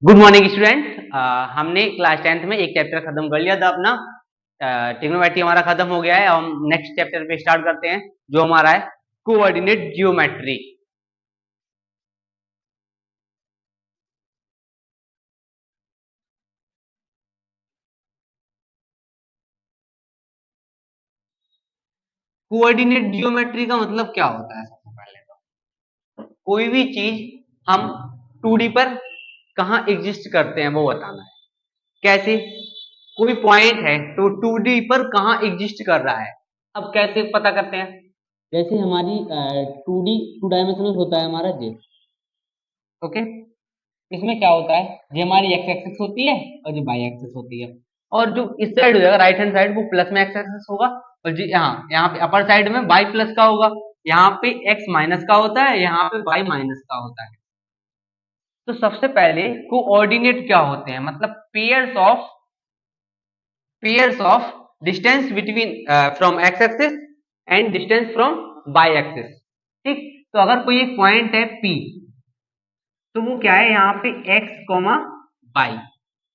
Good morning student. हमने class 10th में एक चैप्टर खत्म कर लिया था अपना। ट्रिग्नोमेट्री हमारा खत्म हो गया है। हम नेक्स्ट चैप्टर पे स्टार्ट करते हैं जो हमारा है कोऑर्डिनेट जियोमेट्री। कोऑर्डिनेट जियोमेट्री का मतलब क्या होता है? सबसे पहले तो कोई भी चीज हम 2D पर कहाँ एग्जिस्ट करते हैं वो बताना है। कैसे? कोई पॉइंट है तो 2D पर कहाँ एग्जिस्ट कर रहा है। अब कैसे पता करते हैं? जैसे हमारी 2D 2 डायमेंशनल होता है हमारा जे। ओके, इसमें क्या होता है, ये हमारी एक्स एक्सिस होती है और ये वाई एक्सिस होती है। और जो इस साइड हो जाएगा राइट हैंड साइड, वो प्लस में एक्स एक्सिस होगा। और जी यहाँ यहाँ पे अपर साइड में वाई प्लस का होगा। यहाँ पे एक्स माइनस का होता है, यहाँ पे वाई माइनस का होता है। तो सबसे पहले कोऑर्डिनेट क्या होते हैं, मतलब pairs of distance between from x axis and distance from y axis. ठीक, तो अगर कोई एक पॉइंट है P, तो वो क्या है, यहाँ पे x कॉमा वाई,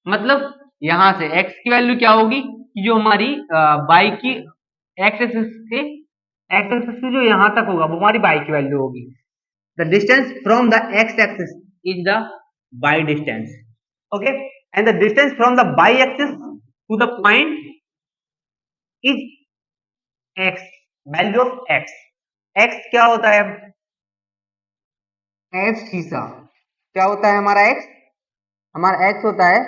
मतलब यहां से x की वैल्यू क्या होगी कि जो हमारी y की एक्स एक्सिस से जो यहां तक होगा वो हमारी y की वैल्यू होगी। The distance from the x axis is the y distance. Okay, and the distance from the y axis to the point is x, value of x। x क्या होता है? f theta. क्या होता है हमारा x? हमारा x होता है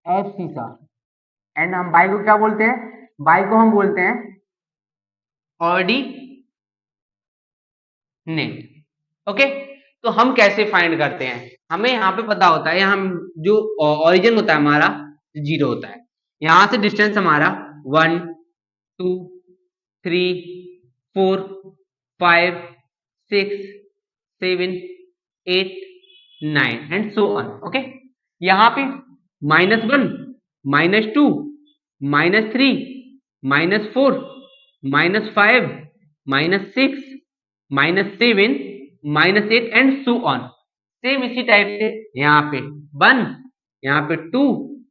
f थीटा। एंड हम बाई को क्या बोलते हैं? बाई को हम बोलते हैं ऑर्डिनेट। ओके, तो हम कैसे फाइंड करते हैं? हमें यहाँ पे पता होता है, हम जो ओरिजिन होता है हमारा 0 होता है। यहाँ से डिस्टेंस हमारा 1 2 3 4 5 6 7 8 9 एंड सो ऑन। ओके, यहाँ पे -1 -2 -3 -4 -5 -6 -7 -8 एंड सो ऑन। सेम इसी टाइप से यहाँ पे 1, यहाँ पे 2,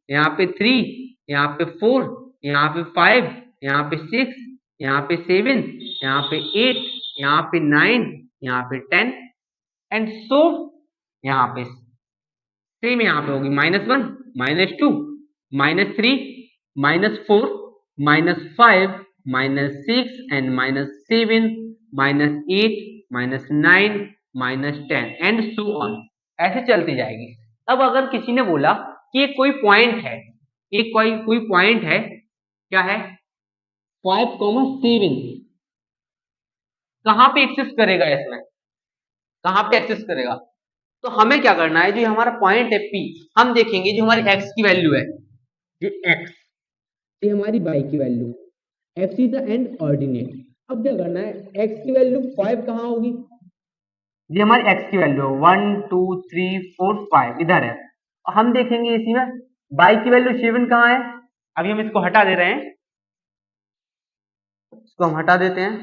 यहाँ पे 3, यहाँ पे 4, यहाँ पे 5, यहाँ पे 6, यहाँ पे 7, यहाँ पे 8, यहाँ पे 9, यहाँ पे 10 एंड सो यहाँ पे सेम यहाँ पे होगी -1 -2 -3 -4 -5 -6 एंड -7 -8 -9 -10 एंड सो ऑन, ऐसे चलती जाएगी। अब अगर किसी ने बोला कि एक कोई पॉइंट है, एक कोई पॉइंट है, क्या है 5,7, कहाँ पे एक्सिस्ट करेगा, इसमें कहाँ पे एक्सिस्ट करेगा? तो हमें क्या करना है, जो हमारा पॉइंट है P, हम देखेंगे जो हमारी x की वैल्यू है, ये x, ये हमारी y की value, x is the end ordinate. अब क्या करना है, x की वैल्यू 5 कहाँ होगी? ये हमारी x की वैल्यू है 1 2 3 4 5 इधर है। और हम देखेंगे इसी में y की वैल्यू 7 कहाँ है? अभी हम इसको हटा दे रहे हैं, इसको हम हटा देते हैं।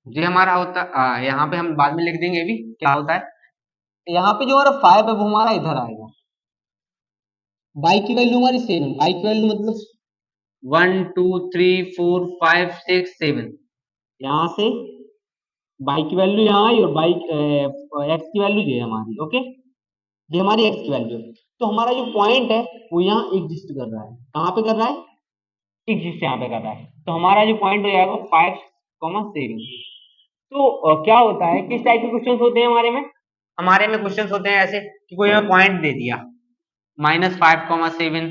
ये हमारा होता यहाँ पे हम बाद में लिख देंगे अभी क्या होता है। यहाँ पे जो हमारा 5 है वो हमारा इधर आएगा, y की वैल्यू हमारी 7, y की वैल्यू मतलब 1 2 3 4 5 6 7, यहाँ से y की वैल्यू यहाँ आई और x की वैल्यू ये हमारी। ओके, ये हमारी x की वैल्यू है। तो हमारा जो पॉइंट है वो यहाँ एग्जिस्ट कर रहा है। कहाँ पे कर रहा है? एग्जिस्ट यहाँ पे कर रहा है। तो हमारा जो पॉइंट हो जाएगा 5,7। तो क्या होता है, किस टाइप के क्वेश्चंस होते हैं हमारे में? हमारे में क्वेश्चंस होते हैं ऐसे कि कोई हमें पॉइंट दे दिया -5,7,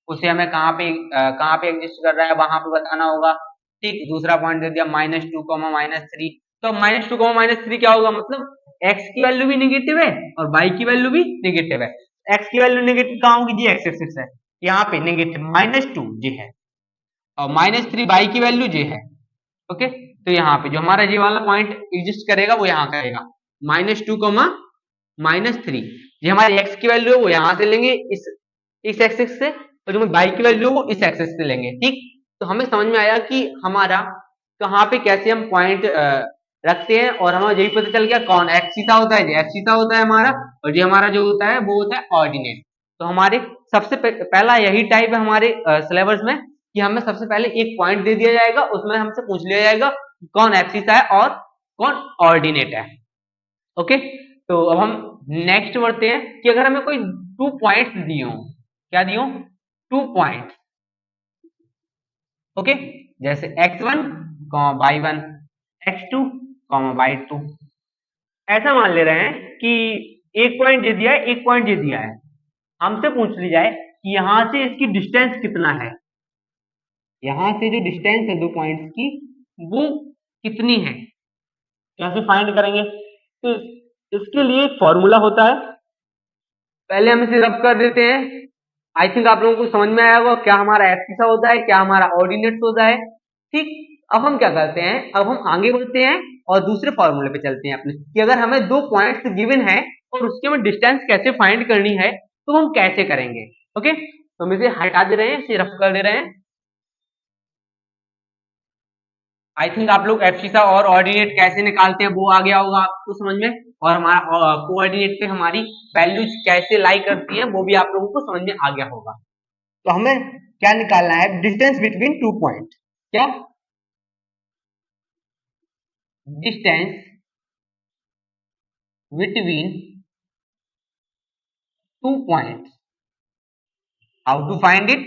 उसे हमें कहाँ पे एग्जिस्ट कर रहा है वहां पे बताना होगा। ठीक, दूसरा पॉइंट दे दिया -2, -3, तो -2, -3 क्या होगा, मतलब x की वैल्यू भी नेगेटिव है और y की वैल्यू भी नेगेटिव है। x की वैल्यू नेगेटिव कहाँ होगी जी, एक्स एक्सिस है, यहाँ पे नेगेटिव -2 जी है और -3 y की वैल्यू जे है। ओके, तो यहाँ पे जो हमारा ये वाला पॉइंट एग्जिस्ट करेगा वो यहाँ करेगा -2, -3। ये हमारी x की वैल्यू है वो यहाँ से लेंगे इस एक्सिस से, और जो बाई की वैल्यू वो इस एक्सेस से लेंगे। ठीक, तो हमें समझ में आया कि हमारा कहाँ पे कैसे हम पॉइंट रखते हैं, और हमें यही पता चल गया कौन एक्स थीटा होता है, एक्स थीटा होता है हमारा, और ये हमारा जो होता है वो होता है ऑर्डिनेट। तो हमारे सबसे पहला यही टाइप है हमारे सिलेबस में कि हमें सबसे पहले एक पॉइंट दे दिया जाएगा, उसमें हमसे पूछ लिया जाएगा कौन एक्स थीटा है और कौन ऑर्डिनेट है। ओके, तो अब हम नेक्स्ट बढ़ते हैं कि अगर हमें कोई 2 पॉइंट्स दिए हो, क्या दिए हो, 2 पॉइंट्स। ओके, जैसे x1 y1, x2 y2, ऐसा मान ले रहे हैं कि एक पॉइंट दे दिया है, एक पॉइंट दे दिया है, हमसे पूछ ली जाए कि यहां से इसकी डिस्टेंस कितना है, यहां से जो डिस्टेंस है 2 पॉइंट्स की वो कितनी है, कैसे फाइंड करेंगे। तो इसके लिए एक फॉर्मूला होता है, पहले हम इसे रब कर देते हैं। आई थिंक आप लोगों को समझ में आया होगा क्या हमारा एक्स किसा होता है, क्या हमारा ऑर्डिनेट्स होता है। ठीक, अब हम क्या करते हैं, अब हम आगे बढ़ते हैं और दूसरे फॉर्मूले पे चलते हैं अपने, कि अगर हमें 2 पॉइंट्स गिवन है और उसके में डिस्टेंस कैसे फाइंड करनी है तो हम कैसे करेंगे। ओके, तो हम इसे हटा दे रहे हैं, इसे रफ कर दे रहे हैं। आई थिंक आप लोग एब्सिसा और ऑर्डिनेट कैसे निकालते हैं वो आ गया होगा आपको समझ में, और हमारा कोऑर्डिनेट पे हमारी वैल्यूज कैसे लाई करती हैं वो भी आप लोगों को समझ में आ गया होगा। तो हमें क्या निकालना है, डिस्टेंस बिटवीन 2 पॉइंट, क्या distance between 2 point, how to find it,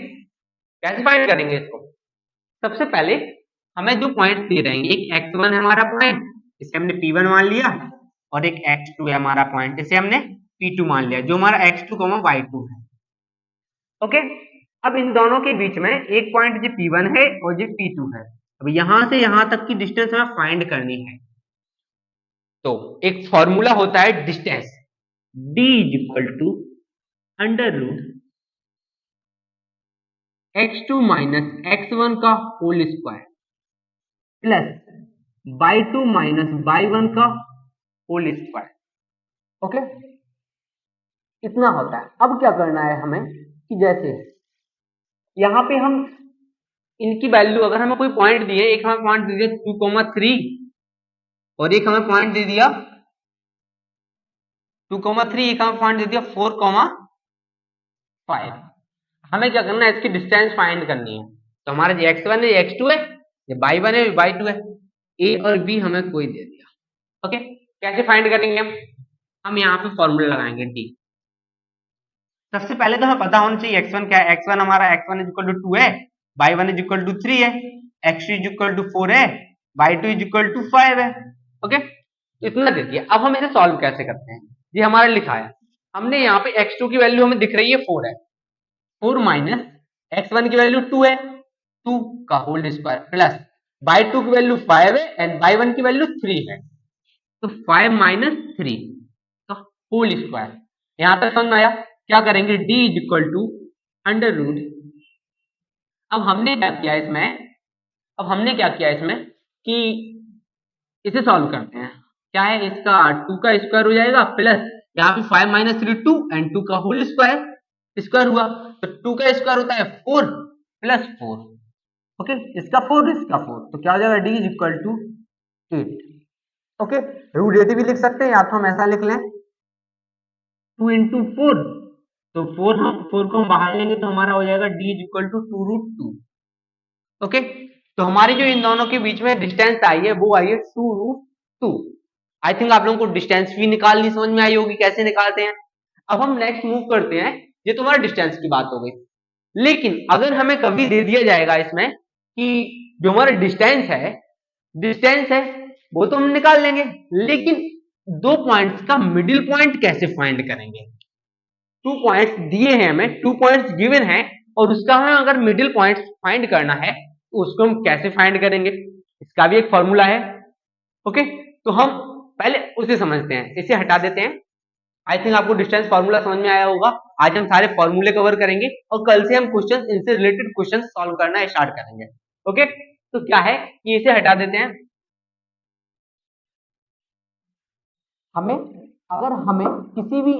कैसे फाइंड करेंगे इसको। सबसे पहले हमें 2 पॉइंट दे रहे हैं, एक x1 है हमारा पॉइंट, इसे हमने p1 मान लिया, और एक x2 है हमारा पॉइंट, इसे हमने p2 मान लिया, जो हमारा x2, y2 है। ओके, अब इन दोनों के बीच में एक पॉइंट जो p1 है और जो p2 है, अब यहां से यहां तक की डिस्टेंस हमें फाइंड करनी है। तो एक फॉर्मूला होता है distance, d is equal to under root x2 minus x1 का whole square plus y2 minus y1 का होल स्क्वायर। ओके, इतना होता है। अब क्या करना है हमें कि जैसे यहाँ पे हम इनकी वैल्यू, अगर हमें कोई पॉइंट दिए, एक हमें पॉइंट दे दिया 2,3 और एक हमें पॉइंट दे दिया 2,3, एक हमें पॉइंट दे दिया 4,5, हमें क्या करना है, इसकी डिस्टेंस फाइंड करनी है। तो हमारा जो x1 है ये x2 है, ये y1 है ये y2 है, a और b हमें कोई दे दिया। ओके, कैसे फाइंड करेंगे हम यहाँ पे फॉर्मूला लगाएंगे d। सबसे पहले तो हमें पता होना चाहिए x1 क्या है, x1 हमारा x1 इज इक्वल टू 2 है, y1 इज इक्वल टू 3 है, x2 इज इक्वल टू 4 है, y2 इज इक्वल टू 5 है। ओके, इतना दे दिया। अब हम इसे सॉल्व कैसे करते हैं, ये हमारा लिखा है, हमने यहाँ पे x2 की वैल्यू हमें दिख रही है 4 है, 4 माइनस x1 की वैल्यू 2 है, 2 का होल स्क्वायर प्लस y2 की वैल्यू 5 है एंड y1 की वैल्यू 3 है, तो 5 माइनस 3 का होल स्क्वायर। यहां तक समझ में आया, क्या करेंगे, d is equal to under root, अब हमने क्या किया इसमें, अब हमने क्या किया इसमें कि इसे सॉल्व करते हैं, क्या है इसका 2 का स्क्वायर हो जाएगा प्लस यहाँ पे 5 माइनस 3 2 एंड 2 का होल स्क्वायर, स्क्वायर हुआ तो 2 का स्क्वायर होता है 4 प्लस 4। ओके, इसका 4 इसका 4, तो क्या हो जाएगा, d is equal to 8। Okay, root 8 भी लिख सकते हैं या तो हम ऐसा लिख लें 2 इंटू 4, तो 4 को हम बाहर लेंगे तो हमारा हो जाएगा d is equal to 2 root 2। Okay, तो हमारी जो इन दोनों के बीच में डिस्टेंस आई है वो आई है 2 रूट 2। आई थिंक आप लोगों को डिस्टेंस भी निकालनी समझ में आई होगी कैसे निकालते हैं। अब हम नेक्स्ट मूव करते हैं, ये तुम्हारा डिस्टेंस की बात हो गई, लेकिन अगर हमें कभी दे दिया जाएगा इसमें कि जो हमारा डिस्टेंस है वो तो हम निकाल लेंगे, लेकिन 2 पॉइंट्स का मिडिल पॉइंट कैसे फाइंड करेंगे। 2 पॉइंट्स दिए हैं हमें, 2 पॉइंट्स गिवन है और उसका हमें अगर मिडिल पॉइंट फाइंड करना है तो उसको हम कैसे फाइंड करेंगे, इसका भी एक फॉर्मूला है। ओके, तो हम पहले उसे समझते हैं, इसे हटा देते हैं। आई थिंक आपको डिस्टेंस फॉर्मूला समझ में आया होगा। आज हम सारे फॉर्मूले कवर करेंगे और कल से हम क्वेश्चन, इनसे रिलेटेड क्वेश्चन सॉल्व करना स्टार्ट करेंगे। ओके, तो क्या है कि इसे हटा देते हैं। अगर हमें किसी भी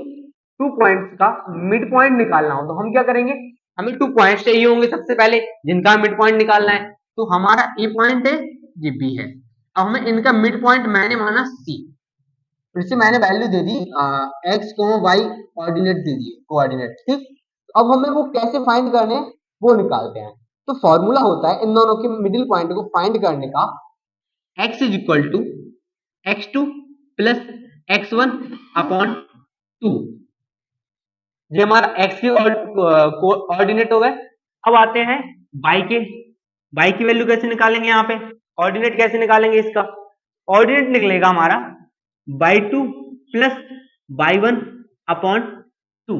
2 पॉइंट्स का मिड पॉइंट निकालना हो तो हम क्या करेंगे, हमें 2 पॉइंट चाहिए होंगे सबसे पहले जिनका मिड पॉइंट निकालना है। तो हमारा ए पॉइंट है, ये बी है। अब हमें इनका मिड पॉइंट मैंने माना सी, इससे मैंने वैल्यू दे दी एक्स वाई कोऑर्डिनेट दे दिए, कोऑर्डिनेट, ठीक। अब हमें वो कैसे फाइंड करने हैं वो निकालते हैं। तो फॉर्मूला होता है इन दोनों के मिडिल पॉइंट को फाइंड करने का, x is equal to x2 plus x1 upon 2। ये हमारा x के कोऑर्डिनेट हो गए। अब आते हैं y की वैल्यू कैसे निकालेंगे, यहाँ पे कोऑर्डिनेट कैसे निकालेंगे इसका। कोऑर्डिनेट निकलेगा हमारा y2 प्लस y1 अपॉन 2।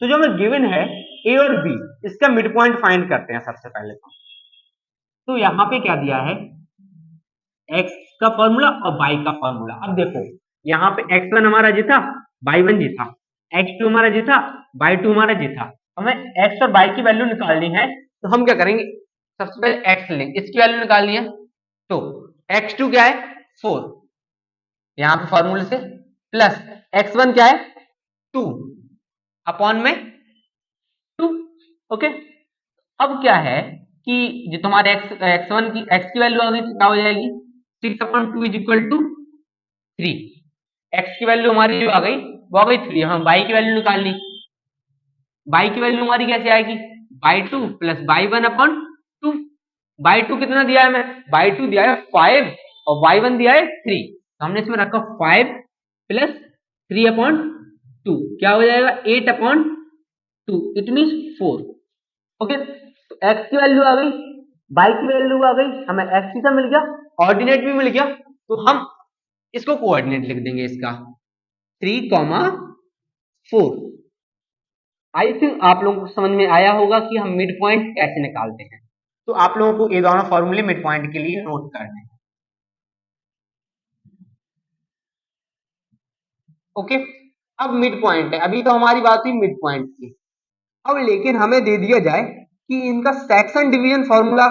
तो जो हमें गिवन है a और b, इसका मिड पॉइंट फाइंड करते हैं सबसे पहले। तो यहाँ पे क्या दिया है, x का फॉर्मूला और y का फॉर्मूला। अब देखो यहाँ पे x1 हमारा जीता, y1 जीता, x2 हमारा जीता, y2 हमारा जीता। हमें x और y की वैल्यू निकालनी है, तो हम क्या करेंगे, सबसे पहले x लेंगे, इसकी वैल्यू निकालनी है। तो x2 क्या है 4 यहाँ पे फॉर्मूले से, प्लस x1 क्या है 2 अपॉन में 2। ओके, अब क्या है कि जो तुम्हारे x1 की x की वैल्यू आ गई, क्या हो जाएगी 6 upon 2 is equal to 3। x की वैल्यू हमारी जो आ गई वो आ गई 3। हम y की वैल्यू निकालनी, y की वैल्यू हमारी कैसे आएगी, y2 plus y1 upon 2। y2 कितना दिया है, हमें y2 दिया है 5 और y1 दिया है 3। तो हमने इसमें रखा 5 प्लस 3 अपॉन 2, क्या हो जाएगा 8 अपॉन 2, इट मीन 4। ओके, तो x की वैल्यू आ गई, y की वैल्यू आ गई, हमें x सीधा मिल गया, ऑर्डिनेट भी मिल गया। तो हम इसको कोऑर्डिनेट लिख देंगे इसका 3,4। आई थिंक आप लोगों को समझ में आया होगा कि हम मिड पॉइंट कैसे निकालते हैं। तो आप लोगों को ये दोनों फॉर्मूले मिड पॉइंट के लिए नोट करने हैं। ओके, अब मिड पॉइंट है, अभी तो हमारी बात हुई मिड पॉइंट की। अब लेकिन हमें दे दिया जाए कि इनका सेक्शन डिवीजन फॉर्मूला,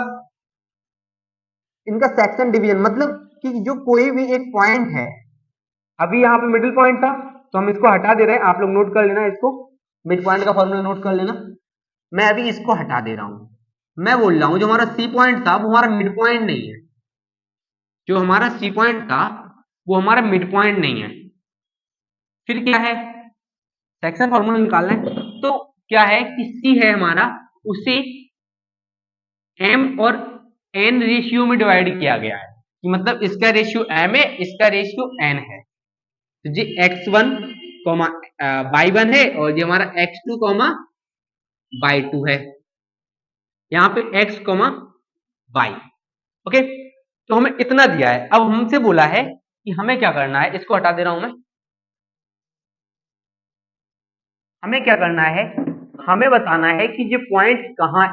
इनका सेक्शन डिवीजन मतलब कि जो कोई भी एक पॉइंट है, अभी यहाँ पे मिडिल पॉइंट था तो हम इसको हटा दे रहे हैं, आप लोग नोट कर लेना इसको, मिड पॉइंट का फॉर्मूला नोट कर लेना। मैं अभी इसको हटा दे रहा हूं, मैं बोल रहा हूं जो हमारा सी पॉइंट था वो हमारा मिड पॉइंट नहीं है, जो हमारा सी पॉइंट था वो हमारा मिड पॉइंट नहीं है। फिर क्या है, सेक्शन फॉर्मूला निकालना है। तो क्या है कि सी है हमारा, उसे एम और एन रेशियो में डिवाइड किया गया है, कि मतलब इसका रेशियो एम है, इसका रेशियो एन है। तो जी x1 कॉमा y1 है और ये हमारा x2 कॉमा y2 है, यहाँ पे x कॉमा y। ओके, तो हमें इतना दिया है। अब हमसे बोला है कि हमें क्या करना है, इसको हटा दे रहा हूं मैं। हमें क्या करना है, हमें बताना है कि ये पॉइंट कहाँ,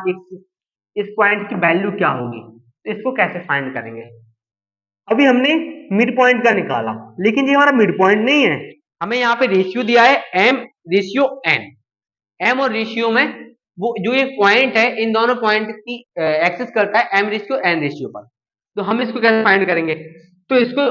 इस पॉइंट की वैल्यू क्या होगी, तो इसको कैसे फाइंड करेंगे। अभी हमने मिड पॉइंट का निकाला, लेकिन ये हमारा मिड पॉइंट नहीं है। हमें यहाँ पे रेशियो दिया है एम रेशियो एन, एम और रेशियो में वो जो एक पॉइंट है, इन दोनों पॉइंट की एक्सेस करता है एम रेशियो एन रेशियो पर। तो हम इसको कैसे फाइंड करेंगे, तो इसको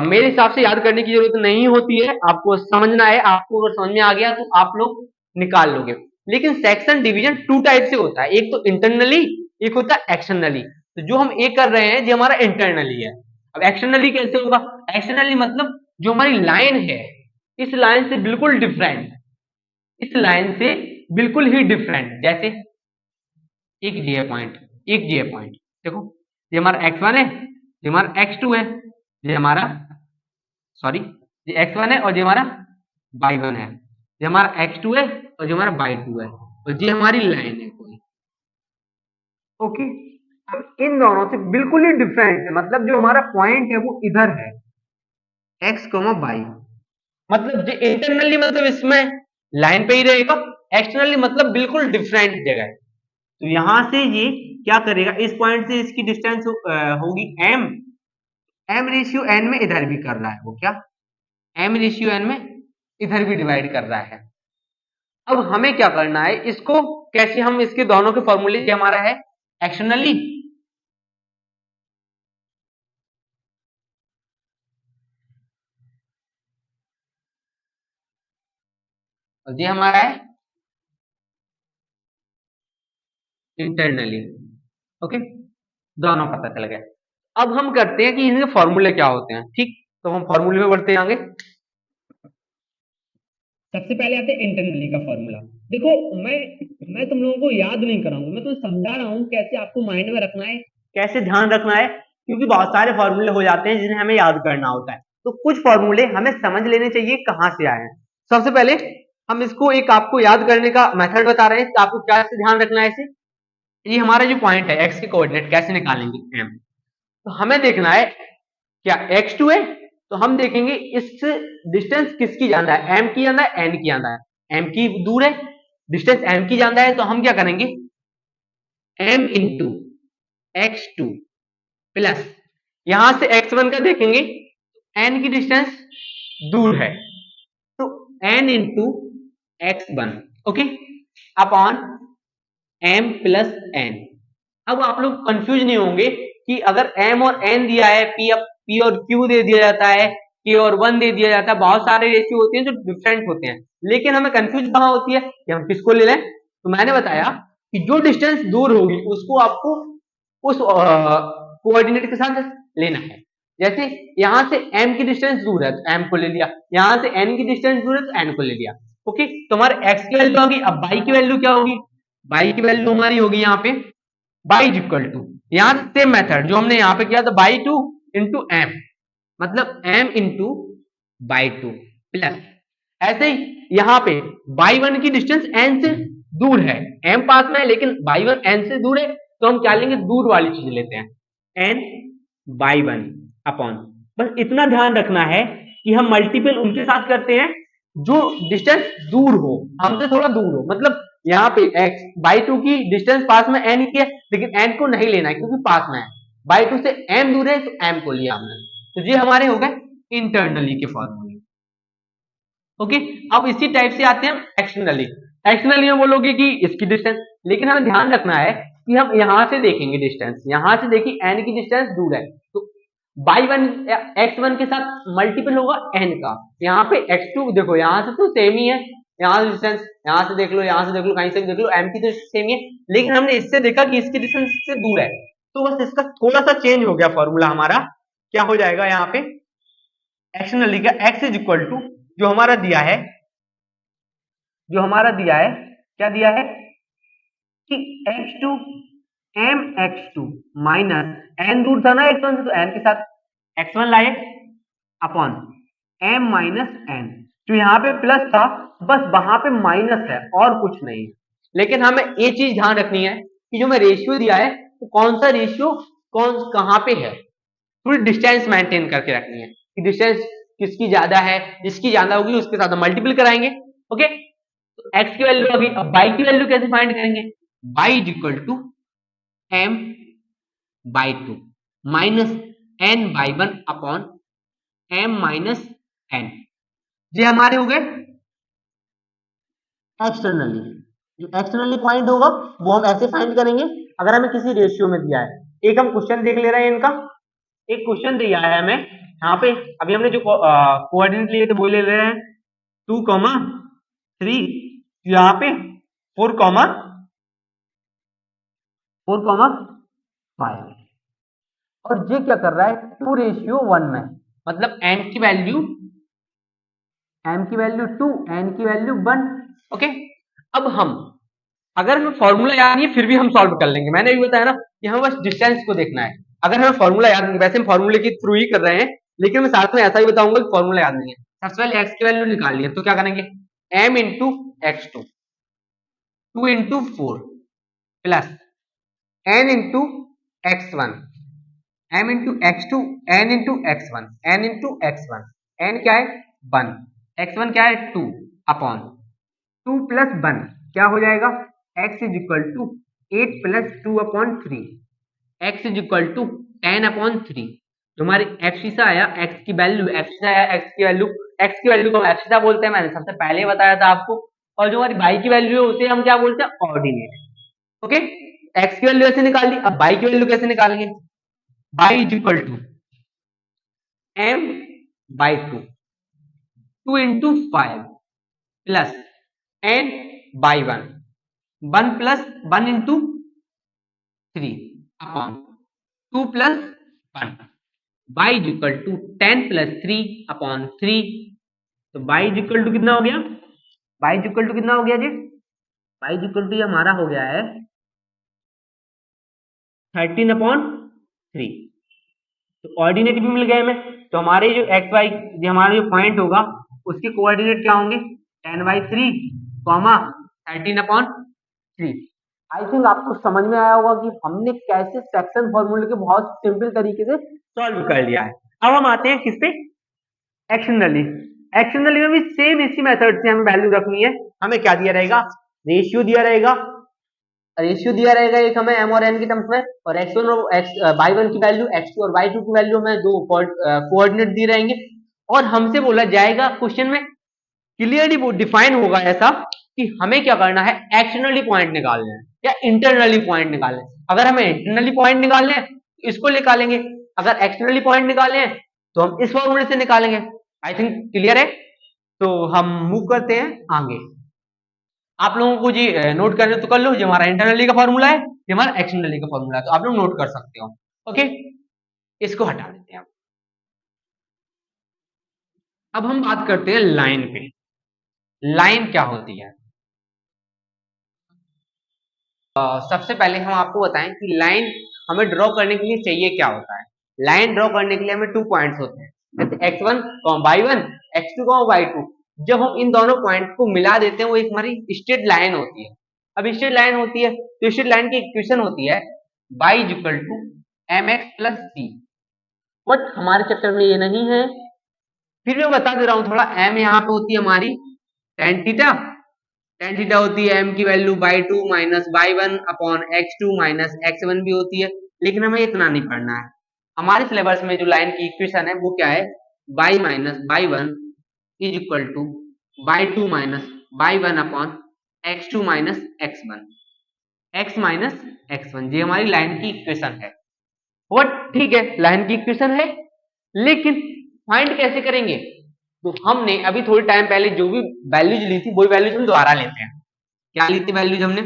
मेरे हिसाब से याद करने की जरूरत नहीं होती है, आपको समझना है, आपको अगर समझ में आ गया तो आप लोग निकाल लोगे। लेकिन सेक्शन डिवीजन टू टाइप से होता है, एक तो इंटरनली, एक होता है एक्सटर्नली। तो जो हम एक कर रहे हैं ये हमारा इंटरनली है। अब एक्सटर्नली कैसे होगा, एक्सटर्नली मतलब जो हमारी लाइन है, इस लाइन से बिल्कुल डिफरेंट, इस लाइन से बिल्कुल ही डिफरेंट, जैसे एक जी पॉइंट, एक जी पॉइंट देखो, ये हमारा x1 है, ये हमारा x2 है, ये हमारा सॉरी ये x1 है और ये हमारा y1 है, ये हमारा x2 है और ये हमारा y2 है, और ये हमारी लाइन है कोई। ओके, अब इन दोनों से बिल्कुल ही डिफरेंट है, मतलब जो हमारा पॉइंट है वो इधर है x, y, मतलब इंटरनली मतलब इसमें लाइन पे ही रहेगा, एक्सटर्नली मतलब बिल्कुल डिफरेंट जगह। तो यहां से ये क्या करेगा, इस पॉइंट से इसकी डिस्टेंस होगी m, m रेशियो n में इधर भी कर रहा है वो, क्या m रेशियो n में इधर भी डिवाइड कर रहा है। अब हमें क्या करना है, इसको कैसे हम इसके दोनों के फॉर्मूले हमारा है एक्सटर्नली, और ये हमारा है इंटरनली। ओके, दोनों पता चल गया। अब हम करते हैं कि इनके फॉर्मूले क्या होते हैं। ठीक, तो हम फॉर्मूले में बढ़ते हैं आगे। सबसे पहले आते हैं इंटरनली का फॉर्मूला। देखो, मैं तुम लोगों को याद नहीं कराऊंगा, मैं तुम्हें समझा रहा हूँ कैसे आपको माइंड में रखना है, कैसे ध्यान रखना है, क्योंकि बहुत सारे फॉर्मूले हो जाते हैं जिन्हें हमें याद करना होता है। तो कुछ फॉर्मूले हमें समझ लेने चाहिए कहाँ से आए हैं। सबसे पहले हम इसको एक आपको याद करने का मेथड बता रहे हैं कि आपको क्या से ध्यान रखना है। इसे, ये हमारा जो पॉइंट है एक्स के कोऑर्डिनेट कैसे निकालेंगे एम, तो हमें देखना है क्या एक्स टू है, तो हम देखेंगे इस डिस्टेंस किसकी ज्यादा है, एम की ज्यादा है एन की ज्यादा है। एम की दूर है, डिस्टेंस एम की ज्यादा है, तो हम क्या करेंगे m into x two plus, यहां से एक्स वन का देखेंगे एन की डिस्टेंस दूर है, तो n into x one, okay, upon m plus n. अब आप लोग कंफ्यूज नहीं होंगे कि अगर m और n दिया है, p और q दे दिया जाता है, k और 1 दे दिया जाता है, बहुत सारे रेशियो होते हैं जो डिफरेंट होते हैं, लेकिन हमें कंफ्यूज कहां होती है कि हम किसको ले लें। तो मैंने बताया कि जो डिस्टेंस दूर होगी उसको आपको उस कोऑर्डिनेट के साथ लेना है। जैसे यहां से m की डिस्टेंस दूर है तो m को ले लिया, यहां से n की डिस्टेंस दूर है तो n को ले लिया। ओके, तो हमारे x की वैल्यू होगी। अब y की वैल्यू क्या होगी, y की वैल्यू हमारी होगी यहाँ पे बाई इज इक्वल टू, यहां सेम मेथड जो हमने यहां पे किया था, बाई टू इंटू एम, मतलब m into y two plus, ऐसे ही यहां पे बाई वन की डिस्टेंस एन से दूर है, एम पास में है लेकिन बाई वन एन से दूर है, तो हम क्या लेंगे दूर वाली चीज लेते हैं एन बाई वन अपॉन, बस इतना ध्यान रखना है कि हम मल्टीपल उनके साथ करते हैं जो डिस्टेंस दूर हो, हमसे थोड़ा दूर हो। मतलब यहाँ पे x बाई टू की डिस्टेंस पास में n की है, लेकिन n को नहीं लेना है क्योंकि पास में है, बाई टू से m दूर है तो m को लिया हमने। तो ये हमारे हो गए इंटरनली के फॉर्मूले। ओके, अब इसी टाइप से आते हैं एक्सटर्नली। एक्सटर्नली में बोलोगे कि इसकी डिस्टेंस, लेकिन हमें ध्यान रखना है कि हम यहां से देखेंगे डिस्टेंस, यहां से देखिए n की डिस्टेंस दूर है, तो बाई वन एक्स वन के साथ मल्टीपल होगा n का, यहाँ पे एक्स टू देखो यहां से तो सेम ही है, यहाँ से डिस्टेंस यहां से देख लो, यहां से देख लो, कहीं से भी देख लो, m की तो सेम ही है, लेकिन हमने इससे देखा कि इसकी डिस्टेंस से दूर है, तो बस इसका थोड़ा सा चेंज हो गया फॉर्मूला हमारा। क्या हो जाएगा यहाँ पे एक्सटर्नली का x इज इक्वल टू जो हमारा दिया है, जो हमारा दिया है क्या दिया है कि x two m x two minus n दूर था ना एक्स वन से, तो एन के साथ एक्स वन लाए अपॉन एम माइनस एन, जो यहाँ पे प्लस था बस वहां पे माइनस है और कुछ नहीं है। लेकिन हमें ये चीज ध्यान रखनी है कि जो मैं रेशियो दिया है तो कौन सा रेशियो कौन कहाँ पे है, थोड़ी डिस्टेंस मेंटेन करके रखनी है कि डिस्टेंस किसकी ज्यादा है, जिसकी ज्यादा होगी उसके साथ हम मल्टीपल कराएंगे। ओके, तो x की वैल्यू होगी, अब बाई की वैल्यू कैसे फाइंड करेंगे, y is equal to m y two minus n y one upon m minus n, ये हमारे हो गए एक्सटर्नली। जो एक्सटर्नली पॉइंट होगा वो हम ऐसे फाइंड करेंगे अगर हमें किसी रेशियो में दिया है। एक हम क्वेश्चन देख ले रहे हैं इनका, एक क्वेश्चन दिया है हमें यहाँ पे, अभी हमने जो कोऑर्डिनेट लिए थे वो ले रहे हैं 2,3, यहाँ पे 4,5, और ये क्या कर रहा है 2:1 में, मतलब m की वैल्यू 2, n की वैल्यू 1। ओके, अब हम अगर हमें फॉर्मूला याद नहीं है फिर भी हम सॉल्व कर लेंगे, मैंने भी बताया ना कि हमें बस डिस्टेंस को देखना है। अगर हमें फॉर्मूला याद नहीं, वैसे हम फॉर्मूले के थ्रू ही कर रहे हैं, लेकिन मैं साथ में ऐसा ही बताऊंगा कि फॉर्मूला याद नहीं है। सबसे पहले x की वैल्यू निकाल लिया तो क्या करेंगे m into x two, 2 into 4 plus n into x one, m into x two, n into x one, n into x one, n क्या है 1, एक्स वन क्या है 2 अपॉन 2 प्लस 1 क्या हो जाएगा x is equal to 8 plus 2 upon 3, x is equal to 10 upon 3। जो हमारी एफसीसा आया x की वैल्यू, एफसीसा आया x की वैल्यू को एफसीसा बोलते हैं, मैंने सबसे पहले बताया था आपको। और जो हमारी y की वैल्यू है उसे हम क्या बोलते हैं ऑर्डिनेट। ओके, x की वैल्यू ऐसे निकाल ली, अब y की वैल्यू कैसे निकालेंगे, y is equal to m y 2, 2 into 5 plus n y 1, 1 plus 1 into 3 upon 2 plus 1 y is equal to 10 plus 3 upon 3। तो y इज इक्वल टू कितना हो गया, y इज इक्वल टू कितना हो गया जी, y इज इक्वल टू हमारा हो गया है 13 अपॉन 3। तो कोऑर्डिनेट भी मिल गए हमें। तो हमारे जो एक्स वाई जो हमारा जो पॉइंट होगा उसके कोऑर्डिनेट क्या होंगे, 10/3 कॉमा 13 अपॉन 3। आई थिंक आपको समझ में आया होगा कि हमने कैसे सेक्शन फॉर्मूले के बहुत सिंपल तरीके से सॉल्व कर लिया है। अब हम आते हैं किस पे, एक्शनली। एक्शनली में भी सेम इसी मेथड से हमें वैल्यू रखनी है। हमें क्या दिया रहेगा, रेशियो दिया रहेगा, रेशियो दिया रहेगा एक हमें m और n की टर्म्स में, और x1 और y1 की वैल्यू, x2 और y2 की वैल्यू हमें दो कोऑर्डिनेट दिए रहेंगे। और हमसे बोला जाएगा क्वेश्चन में क्लियरली वो डिफाइन होगा ऐसा कि हमें क्या करना है, एक्सटर्नली पॉइंट निकालना है या इंटरनली पॉइंट निकालना है। अगर हमें इंटरनली पॉइंट निकालने हैं तो इसको निकालेंगे, अगर एक्सटर्नली पॉइंट निकालने हैं तो हम इस फॉर्मूले से निकालेंगे। आई थिंक क्लियर है। तो हम मूव करते हैं आगे। आप लोगों को जी नोट करने तो कर लो, जो हमारा इंटरनली का फॉर्मूला है, ये हमारा एक्सटर्नली का फॉर्मूला है, तो आप लोग नोट कर सकते हो। ओके, इसको हटा देते हैं। अब हम बात करते हैं लाइन पे। लाइन क्या होती है, सबसे पहले हम आपको बताएं कि लाइन हमें ड्रॉ करने के लिए चाहिए क्या होता है। लाइन ड्रॉ करने के लिए हमें 2 पॉइंट्स होते हैं, जैसे x1 y1, x2 y2। जब हम इन दोनों पॉइंट को मिला देते हैं वो एक हमारी स्ट्रेट लाइन होती है। अब स्ट्रेट लाइन होती है तो स्ट्रेट लाइन की इक्वेशन होती है y is equal to mx plus c। But हमारे चैप्टर में ये नहीं है, फिर मैं बता दे रहा हूँ थोड़ा। m यहाँ पे होती है हमारी tan थीटा, tan थीटा होती है m की value y2 minus y1 upon x2 minus x1 भी होती है, लेकिन हमें इतना नहीं पढ़ना है। हमारे सिलेबस में जो लाइन की इक्वेशन है वो क्या है, y minus y1 is equal to y2 minus y1 upon x2 minus x1, x minus x1, ये हमारी लाइन की इक्वेशन है। और ठीक है, लाइन की इक्वेशन है, लेकिन फाइंड कैसे करेंगे। तो हमने अभी थोड़ी टाइम पहले जो भी वैल्यूज ली थी वही वैल्यूज हम दोबारा लेते हैं। क्या ली थी वैल्यूज हमने,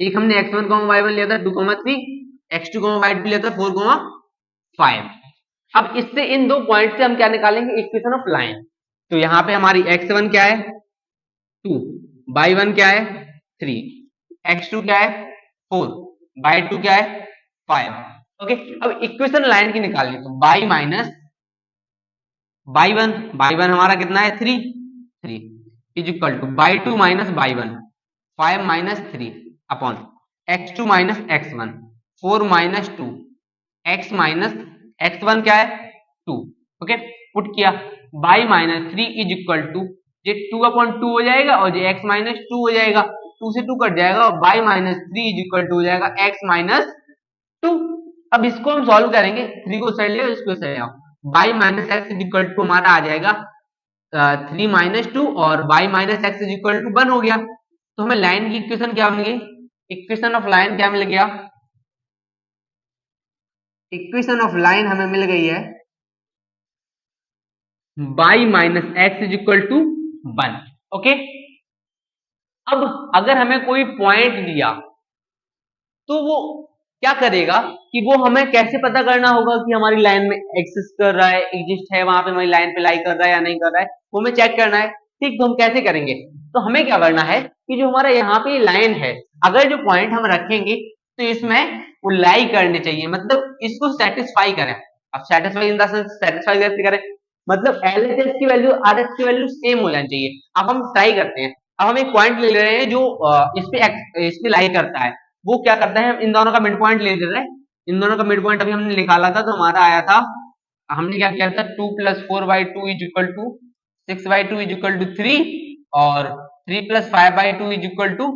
एक हमने x1 y1 लिया था 2,3, x2 y2 लिया था 4,5। अब इससे इन दो पॉइंट से हम क्या निकालेंगे, इक्वेशन ऑफ लाइन। तो यहाँ पे हमारी x1 क्या है 2, y1 क्या है 3, x2 क्या है 4, y2 क्या है 5। ओके, अब इक्वेशन लाइन की निकालनी, तो y माइनस y1 हमारा कितना है 3 is equal to y2 minus y1 5 minus 3 upon x2 minus x1 4 minus 2 x minus x1 क्या है 2। ओके, पुट किया y minus 3 is equal to, ये 2 अपॉन 2 हो जाएगा और ये x माइनस 2 हो जाएगा, 2 से 2 कट जाएगा और y minus 3 is equal to हो जाएगा x माइनस 2। अब इसको हम सॉल्व करेंगे, 3 को साइड ले और इसको साइड आओ, y minus x is equal to हमारा आ जाएगा 3 माइनस 2 और y minus x is equal to 1 हो गया। तो हमें लाइन की इक्वेशन क्या बन गई, इक्वेशन ऑफ लाइन क्या मिल गया, इक्वेशन ऑफ लाइन हमें मिल गई है y minus x is equal to 1। Okay, अब अगर हमें कोई पॉइंट दिया तो वो क्या करेगा कि वो हमें कैसे पता करना होगा कि हमारी लाइन में एक्सिस्ट कर रहा है, एग्जिस्ट है, वहां पे हमारी लाइन पे लाई कर रहा है या नहीं कर रहा है, वो हमें चेक करना है। ठीक, तो हम कैसे करेंगे, तो हमें क्या करना है कि जो हमारा यहाँ पे लाइन है, अगर जो पॉइंट हम रखेंगे तो इसमें वो लाई करने चाहिए, मतलब इसको सेटिस्फाई करें। अब satisfy in the sense satisfy कैसे करें, मतलब LHS की वैल्यू RHS की वैल्यू सेम हो जानी चाहिए। अब हम ट्राई करते हैं, अब हम एक पॉइंट ले रहे हैं जो इस पे लाई करता है, वो क्या करता है, हम इन दोनों का मिड पॉइंट ले लेते हैं। इन दोनों का मिड पॉइंट अभी हमने निकाला था तो हमारा आया था, हमने क्या किया था 2 plus 4/2 is equal to 6/2 is equal to 3 और 3 plus 5/2 is equal to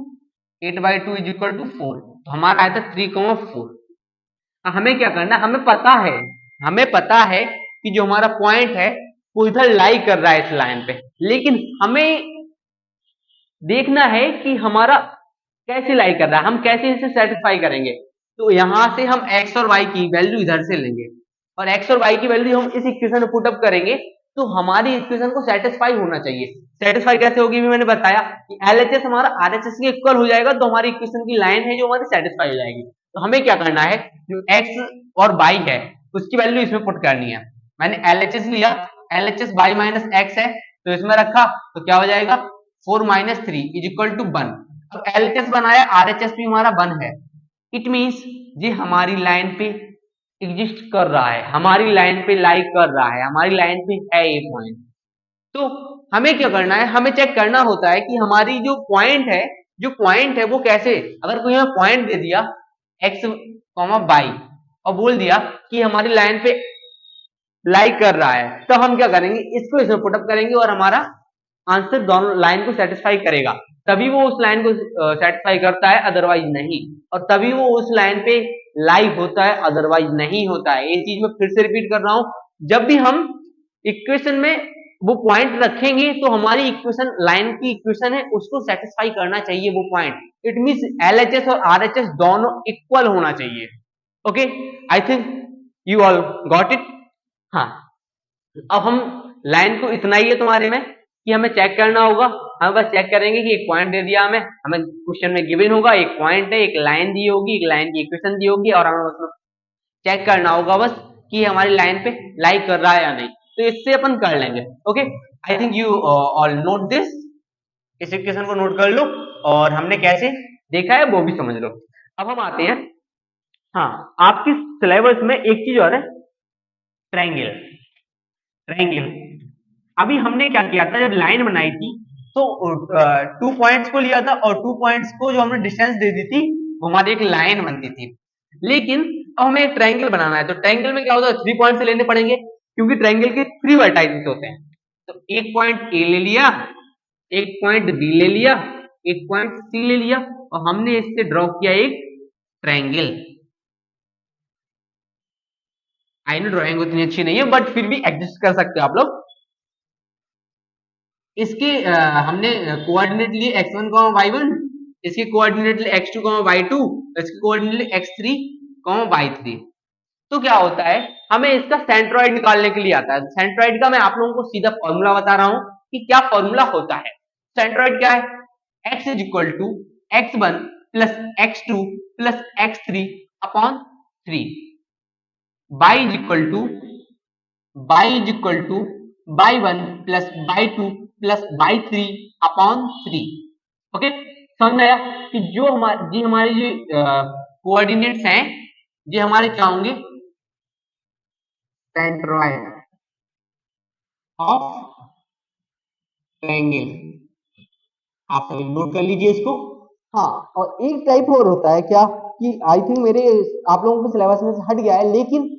8/2 is equal to 4। तो हमारा आया था 3,4। हमें क्या करना है, हमें पता है कि जो हमारा पॉइंट है वो इधर लाई कर रहा है इस लाइन पे, लेकिन हमें देखना है कि हमारा कैसे लाई कर रहा है, हम कैसे इसे सेटिस्फाई करेंगे। तो यहां से हम x और y की वैल्यू इधर से लेंगे और x और y की वैल्यू हम इस इक्वेशन में पुट अप करेंगे, तो हमारी इक्वेशन को सेटिस्फाई होना चाहिए। सेटिस्फाई कैसे होगी भी मैंने बताया कि LHS हमारा RHS के इक्वल हो जाएगा, तो हमारी इक्वेशन की लाइन है जो हमारी सेटिस्फाई हो जाएगी। तो हमें क्या करना है, जो x और y है उसकी वैल्यू इसमें पुट करनी है। मैंने LHS लिया, LHS y माइनस x है तो इसमें रखा, तो क्या हो जाएगा 4 माइनस 3 इज इक्वल टू 1। अब LHS बनाया, RHS भी हमारा 1 है। इट मीन्स ये हमारी लाइन पे एग्जिस्ट कर रहा है, हमारी लाइन पे लाइक कर रहा है, हमारी लाइन पे है ये पॉइंट। तो हमें क्या करना है, हमें चेक करना होता है कि हमारी जो पॉइंट है, वो कैसे, अगर कोई हमें पॉइंट दे दिया x, y और बोल दिया कि हमारी लाइन पे लाइक कर रहा है, तो हम क्या करेंगे, इसको इसमें पुटअप करेंगे और हमारा आंसर दोनों लाइन को सेटिस्फाई करेगा। तभी वो उस लाइन को सेटिस्फाई करता है, अदरवाइज नहीं। और तभी वो उस लाइन पे लाइक होता है, अदरवाइज नहीं होता है। ये चीज मैं फिर से रिपीट कर रहा हूं, जब भी हम इक्वेशन में वो पॉइंट रखेंगे तो हमारी इक्वेशन, लाइन की इक्वेशन है, उसको सेटिस्फाई करना चाहिए वो पॉइंट। इट मींस LHS और RHS दोनों इक्वल होना चाहिए। Okay, I think you all got it. हाँ, अब हम लाइन को इतना ही है तुम्हारे में कि हमें चेक करना होगा। हम बस चेक करेंगे कि एक पॉइंट दे दिया हमें क्वेश्चन में गिवन होगा, एक पॉइंट है, एक लाइन दी होगी, एक लाइन की इक्वेशन दी होगी और हमें उसमें चेक करना होगा बस कि हमारी लाइन पे लाइक कर रहा है या नहीं। तो इससे अपन कर लेंगे। Okay, I think you all note this. इस इक्वेशन को नोट कर लो और हमने कैसे देखा है वो भी समझ लो। अब हम आते हैं, हाँ, आपकी सिलेबस में एक चीज और है, ट्रायंगल। ट्रायंगल अभी हमने क्या किया था, जब लाइन बनाई थी तो 2 पॉइंट्स को लिया था और 2 पॉइंट्स को जो हमने डिस्टेंस दे दी थी वो हमारी एक लाइन बनती थी। लेकिन अब हमें एक ट्रायंगल बनाना है, तो ट्रायंगल में क्या होता है, 3 पॉइंट्स लेने पड़ेंगे क्योंकि ट्रायंगल के 3 वर्टाइसेस होते हैं। तो एक पॉइंट ए ले लिया, एक पॉइंट बी ले लिया, एक पॉइंट सी ले लिया और हमने इससे ड्रॉ किया एक ट्रायंगल। आई नो ड्राइंग उतनी अच्छी नहीं है बट फिर भी एडजस्ट कर सकते हो आप लोग। इसके हमने कोऑर्डिनेट लिए x1, y1, इसके कोऑर्डिनेट लिए x2, y2, इसके कोऑर्डिनेट लिए x3, y3। तो क्या होता है, हमें इसका सेंट्रॉइड निकालने के लिए आता है। सेंट्रॉइड का मैं आप लोगों को सीधा फॉर्मूला बता रहा हूं कि क्या फॉर्मूला होता है। सेंट्रॉइड क्या है, x is equal to x1 plus x2 plus x3 upon 3, y is equal to y1 plus y2 plus y3 upon 3। Okay, समझ में आया कि जो हमारी जो कोऑर्डिनेट्स हैं ये हमारे क्या होंगे, सेंट्रॉइड ऑफ ट्रायंगल। आप सभी नोट कर लीजिए इसको। हाँ, और एक टाइप और होता है क्या कि आई थिंक मेरे आप लोगों के सिलेबस में से हट गया है, लेकिन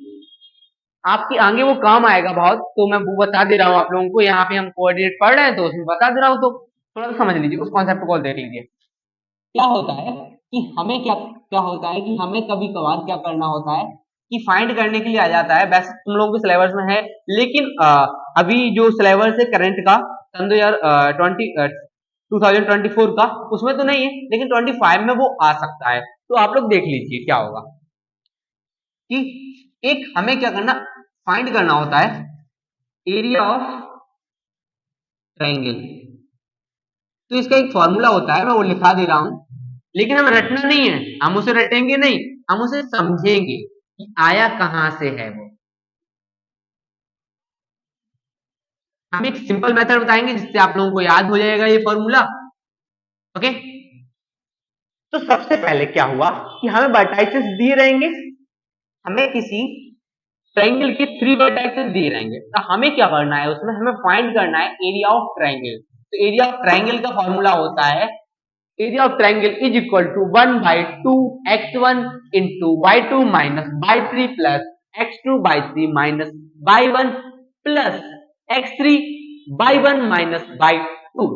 आपके आगे वो काम आएगा बहुत, तो मैं वो बता दे रहा हूँ आप लोगों को। यहाँ पे हम कोऑर्डिनेट पढ़ रहे हैं तो उसमें बता दे रहा हूँ, तो थोड़ा सा समझ लीजिए, उस कॉन्सेप्ट को देख लीजिए। क्या होता है कि हमें क्या होता है कि हमें कभी कभार क्या करना होता है कि फाइंड करने के लिए आ जाता है। वैसे तुम लोगों के सिलेबस में है, लेकिन अभी जो सिलेबस है करंट का सन 2024 का, उसमें तो नहीं है, लेकिन 25 में वो आ सकता है। तो आप लोग देख लीजिए क्या होगा कि एक हमें क्या करना, फाइंड करना होता है एरिया ऑफ ट्रायंगल। तो इसका एक फॉर्मूला होता है, मैं वो लिखा दे रहा हूं, लेकिन हमें रटना नहीं है, हम उसे रटेंगे नहीं, हम उसे समझेंगे कि आया कहां से है वो। हम एक सिंपल मेथड बताएंगे जिससे आप लोगों को याद हो जाएगा ये फॉर्मूला। ओके, तो सबसे पहले क्या हुआ कि हमें वर्टाइसेस दिए रहेंगे, हमें किसी ट्रायंगल के 3 वर्टाइसेस दिए रहेंगे, तो हमें क्या करना है, उसमें हमें फाइंड करना है एरिया ऑफ ट्रायंगल। तो एरिया ऑफ ट्रायंगल का फॉर्मूला होता है, area of triangle is equal to 1/2x1 into y2 minus y3 plus x2 y3 minus y1 plus x3 y1 minus y2।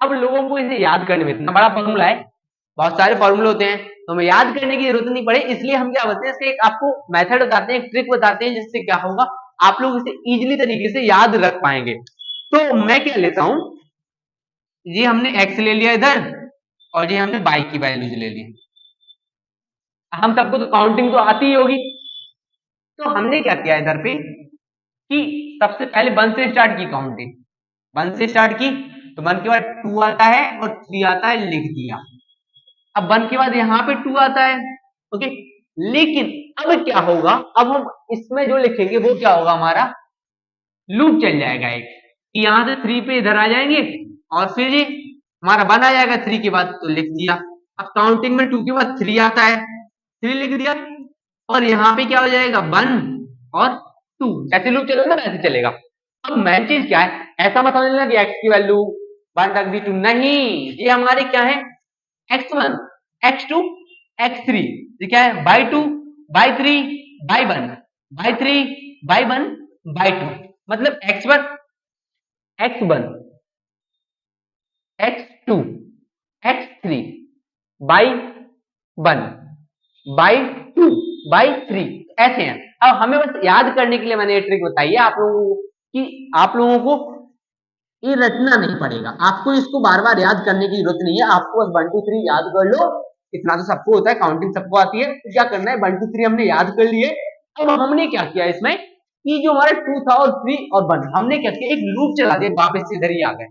अब लोगों को इसे याद करने में इतना बड़ा फॉर्मूला है, बहुत सारे फॉर्मूले होते हैं, तो हमें याद करने की जरूरत नहीं पड़े, इसलिए हम क्या बोलते हैं, इसके एक आपको मेथड बताते हैं, एक ट्रिक बताते हैं, जिससे क्या होगा, आप लोग इसे इजीली तरीके से याद रख पाएंगे। तो मैं क्या लेता हूं, ये हमने x ले लिया इधर और ये हमने y की वैल्यूज ले ली। हम सबको तो काउंटिंग तो आती ही होगी, तो हमने क्या किया इधर पे कि सबसे पहले 1 से स्टार्ट की काउंटिंग, 1 से स्टार्ट की, तो 1 के बाद 2 आता है और 3 आता है, लिख दिया। अब 1 के बाद यहाँ पे 2 आता है। ओके, लेकिन अब क्या होगा, अब हम इसमें जो लिखेंगे वो क्या होगा, हमारा लूप चल जाएगा एक, कि यहां से 3 पे इधर आ जाएंगे और फिर ये हमारा 1 आ जाएगा 3 के बाद, तो लिख दिया। अब काउंटिंग में 2 के बाद 3 आता है, 3 लिख दिया, और यहाँ पे क्या हो जाएगा 1 और 2, जैसे लूप चलेगा वैसे चलेगा। अब मेन चीज क्या है, ऐसा मत समझना कि x की वैल्यू 1 रख दी 2, नहीं, ये हमारे क्या है x1 x2 x3, ये क्या है by 2 by 3 by 1 by 3 by 1 by 2, मतलब x1 x1 x2 x3 by 1 by 2 by 3, ऐसे हैं। अब हमें बस याद करने के लिए मैंने ये ट्रिक बताई है आप लोगों को, कि आप लोगों को ये रटना नहीं पड़ेगा, आपको इसको बार बार याद करने की जरूरत नहीं है, आपको बस 1 2 3 याद कर लो, इतना तो सबको होता है, काउंटिंग सबको आती है, तो क्या करना है 1 2 3 हमने याद कर लिए। अब हमने क्या किया इसमें, कि जो हमारा 2 था और 3 और 1, हमने क्या किया एक लूप चला दिया, वापस इधर ही आ गए।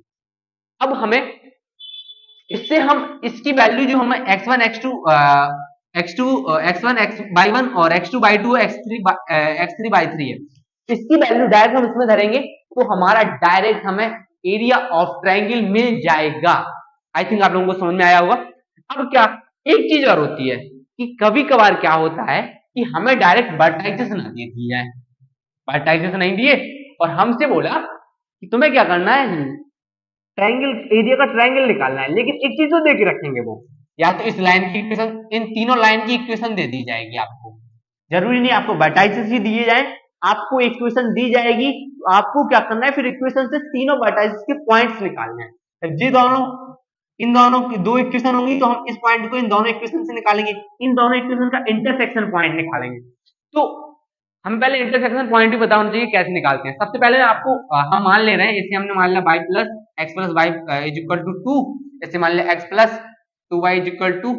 अब हमें इससे हम इसकी वैल्यू जो हमें x1 x2 x2 x1 x by 1 और x2 बाई 2 x3 बाई 3 है, इसकी वैल्यू डायरेक्ट हम इसमें धरेंगे तो हमारा डायरेक्ट हमें एरिया ऑफ ट्रायंगल मिल जाएगा। आई थिंक आप लोगों को समझ में आया होगा। अब क्या एक चीज और होती है कि कभी कभार क्या होता है कि हमें डायरेक्ट वर्टाइसेस ना दे दिए जाए, वर्टाइसेस नहीं दिए और हमसे बोला कि तुम्हें क्या करना है ट्रायंगल, एरिया का ट्रायंगल निकालना है, लेकिन एक चीज तो दे के रखेंगे वो, या तो इस लाइन की इक्वेशन, इन तीनों लाइन की इक्वेशन दे दी जाएगी आपको, जरूरी नहीं आपको वर्टाइसेस ही दिए जाए, आपको इक्वेशन दी जाएगी, तो आपको क्या करना है फिर इक्वेशन से तीनों वर्टाइसेस के पॉइंट्स निकालने हैं। जी दोनों इन दोनों की दो इक्वेशन होंगी तो हम इस पॉइंट को इन दोनों इक्वेशन से निकालेंगे, इन दोनों इक्वेशन का इंटरसेक्शन पॉइंट निकालेंगे। तो हम पहले इंटरसेक्शन पॉइंट भी बता होना चाहिए कैसे निकालते हैं। सबसे पहले आपको हम मान ले रहे हैं, इसे हमने मान लिया y plus x plus y is equal to 2, इसे मान लिया x plus 2y is equal to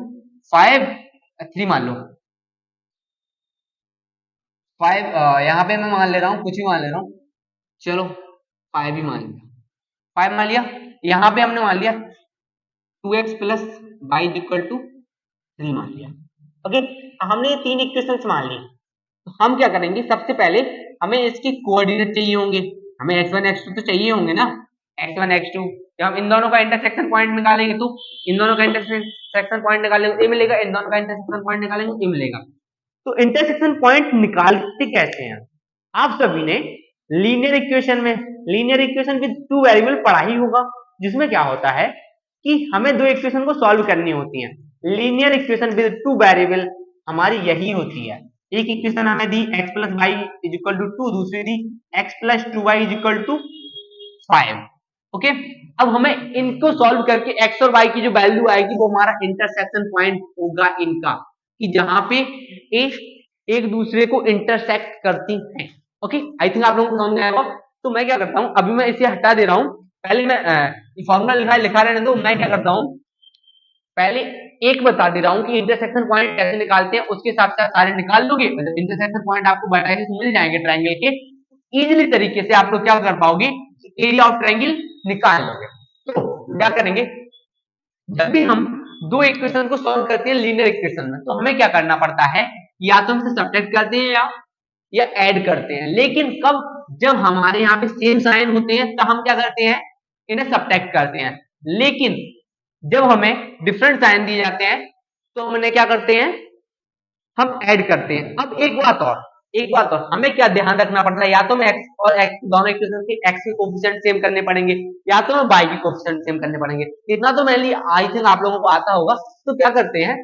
5 3 मान लो 5, यहाँ पे मैं मान ले रहा हूँ कुछ भी मान ले रहा हूँ, चलो 5 ही मान लिया, 5 मान लिया, यहाँ पे हमने मान लिया 2x plus y is equal to 3 मान लिया। ओके, हमने ये तीन इक्वेशंस मान ली, तो हम क्या करेंगे सबसे पहले हमें इसके कोऑर्डिनेट चाहिए होंगे, हमें x1 x2 तो चाहिए होंगे ना, x1 x2, जब हम इन दोनों का इंटरसेक्शन पॉइंट निकालेंगे तो इन दोनों का इंटरसेक्शन पॉइंट निकालेंगे ए मिलेगा, इन दोनों का इंटरसेक्शन पॉइंट निकालेंगे ए मिलेगा। तो इंटरसेक्शन पॉइंट निकालते कैसे हैं, आप सभी ने लीनियर इक्वेशन में, linear equation with two variable पढ़ा ही होगा, जिसमें क्या होता है कि हमें दो इक्वेशन को सॉल्व करनी होती है। Linear equation with two variable हमारी यही होती है, एक इक्वेशन हमें दी x plus y is equal to 2, दूसरी दी x plus 2y is equal to 5। Okay, अब हमें इनको सॉल्व करके x और y की जो वैल्यू आएगी वो हमारा इंटरसेक्शन पॉइंट होगा इनका, कि जहां पे एक दूसरे को इंटरसेक्ट करती हैं। ओके, आई थिंक आप लोगों को समझ में आएगा। तो मैं क्या करता हूं, अभी मैं इसे हटा दे रहा हूं, पहले मैं फॉर्मूला लिखा रहने दो, मैं क्या करता हूं पहले एक बता दे रहा हूं कि इंटरसेक्शन पॉइंट कैसे निकालते हैं, उसके हिसाब से सारे निकाल लोगे, मतलब इंटरसेक्शन पॉइंट आपको वर्टाइसेस मिल जाएंगे ट्रायंगल के, इजीली तरीके से आप लोग क्या कर पाओगे एरिया ऑफ ट्रायंगल निकाल लोगे। तो क्या करेंगे, जब भी हम दो इक्वेशन को सॉल्व करते हैं लीनियर इक्वेशन में, तो हमें क्या करना पड़ता है, या तो हम सब्ट्रैक्ट करते हैं या ऐड करते हैं, लेकिन कब, जब हमारे यहाँ पे सेम साइन होते हैं तब हम क्या करते हैं इन्हें सब्ट्रैक्ट करते हैं, लेकिन जब हमें डिफरेंट साइन दिए जाते हैं तो हम इन्हें क्या करते हैं, हम ऐड करते हैं। अब एक बात और हमें क्या ध्यान रखना पड़ता है, या तो मैं x और x दोनों इक्वेशन के x के कोफिशिएंट सेम करने पड़ेंगे, या तो मैं y के कोफिशिएंट सेम करने पड़ेंगे। इतना तो मेनली आई थिंक आप लोगों को आता होगा। तो क्या करते हैं,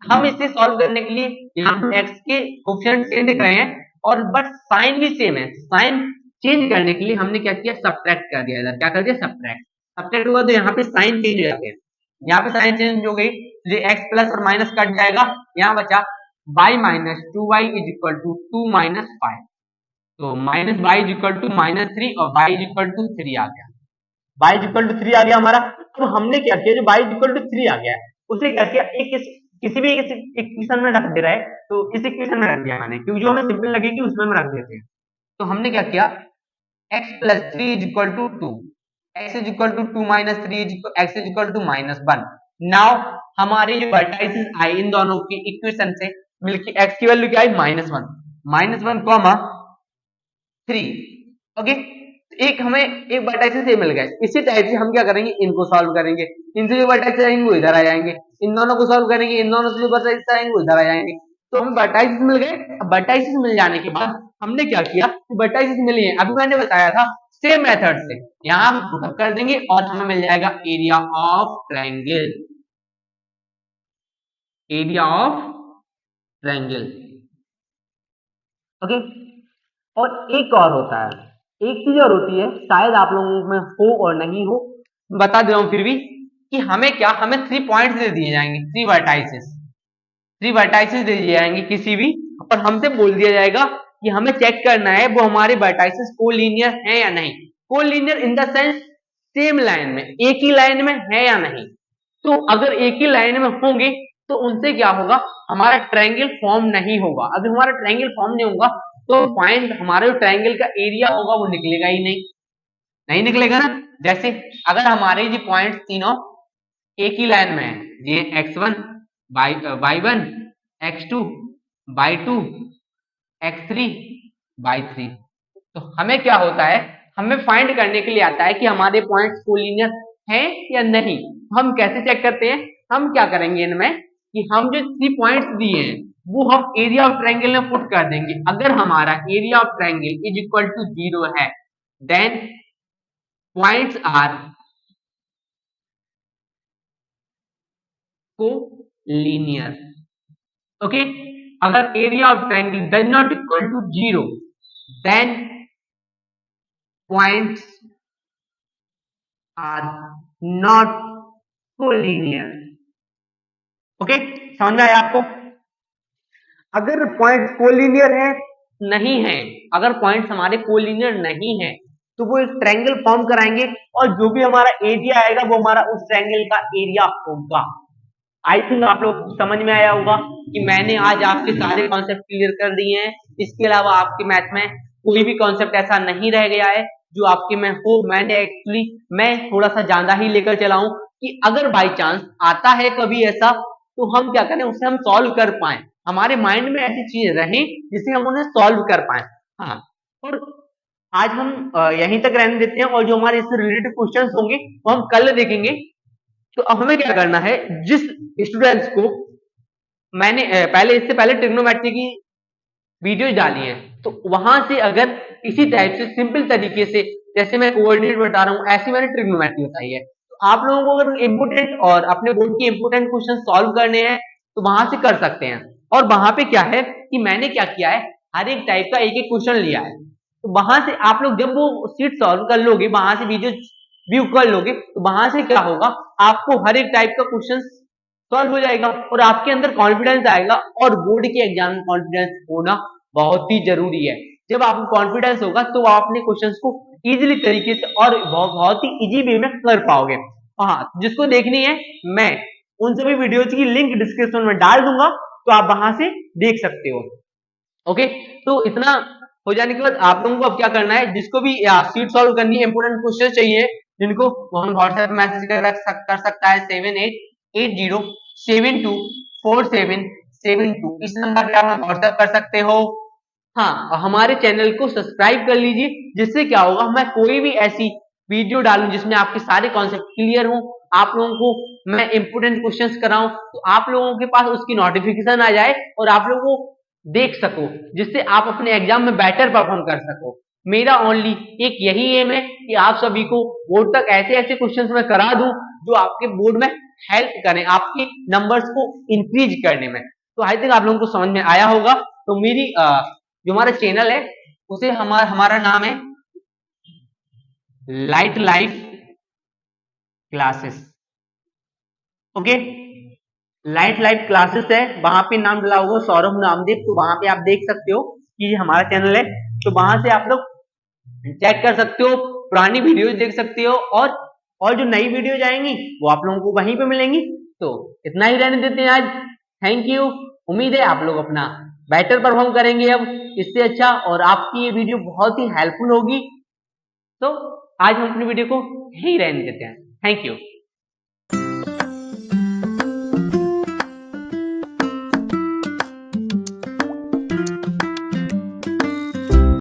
हम इसे सॉल्व करने के लिए यहाँ पे x के कोफिशिएंट सेम दिख रहे हैं और बट साइन भी सेम है, साइन चेंज करने के लिए हमने क्या किया, सब्ट्रैक्ट कर दिया इधर, क्या कर दिया सब्ट्रैक्ट, सब्ट्रैक्ट हुआ तो यहाँ पे साइन चेंज हो जाते हैं, यहाँ पे साइन चेंज हो गई, ये x प्लस और माइनस कट जाएगा, यहाँ बचा y minus 2y is equal to 2 minus 5, तो minus y is equal to minus 3 और y इज इक्वल टू 3 आ गया, y इज इक्वल टू 3 आ गया हमारा। तो हमने क्या किया, जो y इज इक्वल टू 3 आ गया है उसे क्या किया, एक किसी भी इक्वेशन में रख दे रहा है, तो इस इक्वेशन में रख दिया मैंने, क्योंकि जो हमें सिंपल लगेगी उसमें हम रख देते हैं। तो हमने क्या किया, x plus 3 is equal to 2, x is equal to 2 minus 3 x is equal to minus 1। Now हमारे जो वर्टाइसेस आए इन दोनों की इक्वेशन से मिल्की एक्स की वैल्यू क्या है -1 कॉमा 3। ओके, एक हमें एक वर्टेक्स से मिल गए। इसी टाइप से हम क्या करेंगे, इनको सॉल्व करेंगे। इनसे जो वर्टेक्स आएंगे वो इधर आ जाएंगे, इन दोनों को सॉल्व करेंगे, इन दोनों से जो वर्टेक्स आएंगे वो इधर आ जाएंगे। तो हमें वर्टेक्स मिल गए। अब वर्टेक्स मिल जाने के बाद हमने क्या किया, वर्टेक्स मिले हैं, अभी मैंने बताया था सेम मेथड से यहाँ हम पुटअप कर देंगे और हमें मिल जाएगा area of triangle, area of triangle. Okay, और एक और होता है, एक चीज और होती है, शायद आप लोगों में हो और नहीं हो, बता दे रहा हूं फिर भी, कि हमें क्या, हमें 3 पॉइंट्स दे दिए जाएंगे, 3 वर्टाइसेस दे दिए जाएंगे किसी भी, और हमसे बोल दिया जाएगा कि हमें चेक करना है वो हमारे वर्टाइसेस कोलिनियर है या नहीं। Collinear in the sense same line में, एक ही लाइन में है या नहीं। तो अगर एक ही लाइन में होंगे तो उनसे क्या होगा, हमारा ट्रायंगल फॉर्म नहीं होगा। अगर हमारा ट्रायंगल फॉर्म नहीं होगा तो पॉइंट, हमारा जो ट्रायंगल का एरिया होगा वो निकलेगा ही नहीं निकलेगा ना। जैसे अगर हमारे ये पॉइंट तीनों एक ही लाइन में है, ये x1 y1 x2 y2 x3 y3, तो हमें क्या होता है, हमें फाइंड करने के लिए आता है कि हमारे पॉइंट्स कोलिनियर हैं या नहीं। हम कैसे चेक करते हैं, हम क्या करेंगे इनमें कि हम जो 3 पॉइंट्स दिए हैं वो हम एरिया ऑफ ट्रायंगल में पुट कर देंगे। अगर हमारा area of triangle is equal to 0 है, then points are collinear. Okay, अगर area of triangle does not equal to 0, then points are not collinear. Okay, समझ में आया आपको? अगर पॉइंट कोलिनियर है, नहीं है, अगर पॉइंट्स हमारे कोलिनियर नहीं है तो वो एक ट्रायंगल फॉर्म कराएंगे और जो भी हमारा एरिया आएगा वो हमारा उस ट्रायंगल का एरिया होगा। आई थिंक आप लोग समझ में आया होगा कि मैंने आज आपके सारे कॉन्सेप्ट क्लियर कर दिए हैं। इसके अलावा आपके मैथ में कोई भी कॉन्सेप्ट ऐसा नहीं रह गया है जो आपके में हो। मैं थोड़ा सा ज्यादा ही लेकर चला हूं कि अगर बाई चांस आता है कभी ऐसा तो हम क्या करें, उसे हम सॉल्व कर पाए, हमारे माइंड में ऐसी चीज रहे जिसे हम उन्हें सॉल्व कर पाए। हाँ, और आज हम यहीं तक रहने देते हैं और जो हमारे इससे रिलेटेड क्वेश्चंस होंगे वो हम कल देखेंगे। तो अब हमें क्या करना है, जिस स्टूडेंट्स को मैंने पहले, इससे पहले ट्रिग्नोमेट्री की वीडियोज डाली है, तो वहां से अगर इसी टाइप से सिंपल तरीके से जैसे मैं कोऑर्डिनेट बता रहा हूँ ऐसे मैंने ट्रिग्नोमेट्री बताई है, तो आप लोगों को अगर इम्पोर्टेंट और अपने बोर्ड के इम्पोर्टेंट क्वेश्चन सॉल्व करने हैं तो वहां से कर सकते हैं। और वहां पे क्या है कि मैंने क्या किया है, हर एक टाइप का एक एक क्वेश्चन लिया है, तो वहां से आप लोग जब वो सीट सॉल्व कर लोगे, वहां से वीडियो व्यू कर लोगे, तो वहां से क्या होगा, आपको हर एक टाइप का क्वेश्चन सॉल्व हो जाएगा और आपके अंदर कॉन्फिडेंस आएगा। और बोर्ड के एग्जाम में कॉन्फिडेंस होना बहुत ही जरूरी है। जब आपको कॉन्फिडेंस होगा तो आप अपने क्वेश्चंस को इजीली तरीके से और बहुत ही इजी वे में कर पाओगे। हाँ, जिसको देखनी है मैं उन सभी वीडियोज की लिंक डिस्क्रिप्शन में डाल दूंगा, तो आप वहां से देख सकते हो। ओके, तो इतना हो जाने के बाद आप लोगों को अब क्या करना है, जिसको भी सीट सॉल्व करनी है, इंपोर्टेंट क्वेश्चन चाहिए जिनको, वो हम व्हाट्सएप मैसेज कर सकता है 7880724772। इस नंबर पे आप व्हाट्सएप कर सकते हो। हाँ, और हमारे चैनल को सब्सक्राइब कर लीजिए, जिससे क्या होगा, मैं कोई भी ऐसी वीडियो डालूं जिसमें आपके सारे कॉन्सेप्ट क्लियर हो, आप लोगों को मैं इंपोर्टेंट क्वेश्चंस कराऊं, तो आप लोगों के पास उसकी नोटिफिकेशन आ जाए और आप लोगों को देख सको, जिससे आप अपने एग्जाम में बेटर परफॉर्म कर सको। मेरा ओनली एक यही एम है कि आप सभी को बोर्ड तक ऐसे ऐसे क्वेश्चंस में करा दूं जो आपके बोर्ड में हेल्प करें, आपके नंबर्स को इंक्रीज करने में। तो आई थिंक आप लोगों को समझ में आया होगा। तो मेरी जो हमारा चैनल है उसे हमारा नाम है light life classes. Okay, light life classes है, वहां पे नाम डला होगा सौरभ नामदेव, तो वहां पे आप देख सकते हो कि ये हमारा चैनल है। तो वहां से आप लोग चेक कर सकते हो, पुरानी वीडियोस देख सकते हो, और जो नई वीडियोज आएंगी वो आप लोगों को वहीं पे मिलेंगी। तो इतना ही रहने देते हैं आज। Thank you. उम्मीद है आप लोग अपना बेटर परफॉर्म करेंगे अब इससे अच्छा, और आपकी ये वीडियो बहुत ही हेल्पफुल होगी। तो आज हम अपनी वीडियो को यहीं रहने देते हैं। Thank you.